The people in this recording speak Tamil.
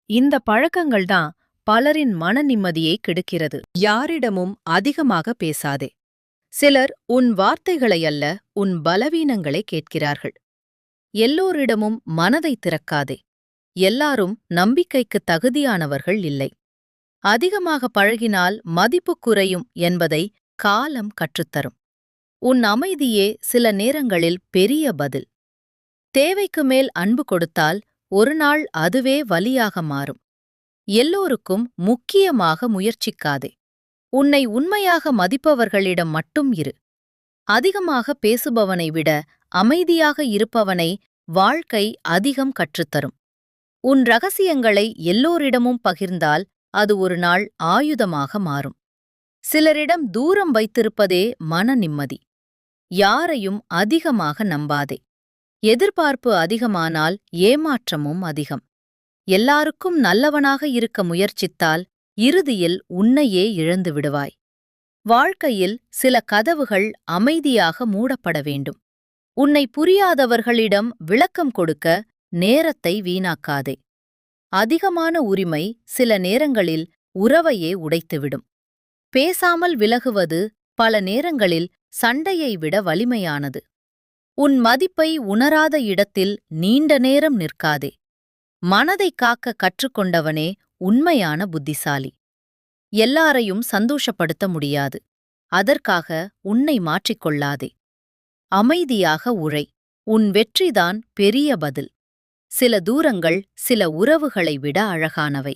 இந்த பழக்கங்கள்தான் பலரின் மன நிம்மதியை கெடுக்கிறது. யாரிடமும் அதிகமாக பேசாதே. சிலர் உன் வார்த்தைகளை அல்ல, உன் பலவீனங்களை கேட்கிறார்கள். எல்லோரிடமும் மனதை திறக்காதே. எல்லாரும் நம்பிக்கைக்கு தகுதியானவர்கள் இல்லை. அதிகமாக பழகினால் மதிப்பு குறையும் என்பதை காலம் கற்றுத்தரும். உன் அமைதியே சில நேரங்களில் பெரிய பதில். தேவைக்கு மேல் அன்பு கொடுத்தால் ஒரு நாள் அதுவே வலியாக மாறும். எல்லோருக்கும் முக்கியமாக முயற்சிக்காதே. உன்னை உண்மையாக மதிப்பவர்களிடம் மட்டும் இரு. அதிகமாக பேசுபவனை விட அமைதியாக இருப்பவனை வாழ்க்கை அதிகம் கற்றுத்தரும். உன் ரகசியங்களை எல்லோரிடமும் பகிர்ந்தால் அது ஒரு நாள் ஆயுதமாக மாறும். சிலரிடம் தூரம் வைத்திருப்பதே மன நிம்மதி. யாரையும் அதிகமாக நம்பாதே. எதிர்பார்ப்பு அதிகமானால் ஏமாற்றமும் அதிகம். எல்லாருக்கும் நல்லவனாக இருக்க முயற்சித்தால் இறுதியில் உன்னையே இழந்து விடுவாய். வாழ்க்கையில் சில கதவுகள் அமைதியாக மூடப்பட வேண்டும். உன்னை புரியாதவர்களிடம் விளக்கம் கொடுக்க நேரத்தை வீணாக்காதே. அதிகமான உரிமை சில நேரங்களில் உறவையே உடைத்துவிடும். பேசாமல் விலகுவது பல நேரங்களில் சண்டையை விட வலிமையானது. உன் மதிப்பை உணராத இடத்தில் நீண்ட நேரம் நிற்காதே. மனதை காக்க கற்றுக்கொண்டவனே உண்மையான புத்திசாலி. எல்லாரையும் சந்தோஷப்படுத்த முடியாது. அதற்காக உன்னை மாற்றிக்கொள்ளாதே. அமைதியாக உழை. உன் வெற்றிதான் பெரிய பதில். சில தூரங்கள் சில உறவுகளை விட அழகானவை.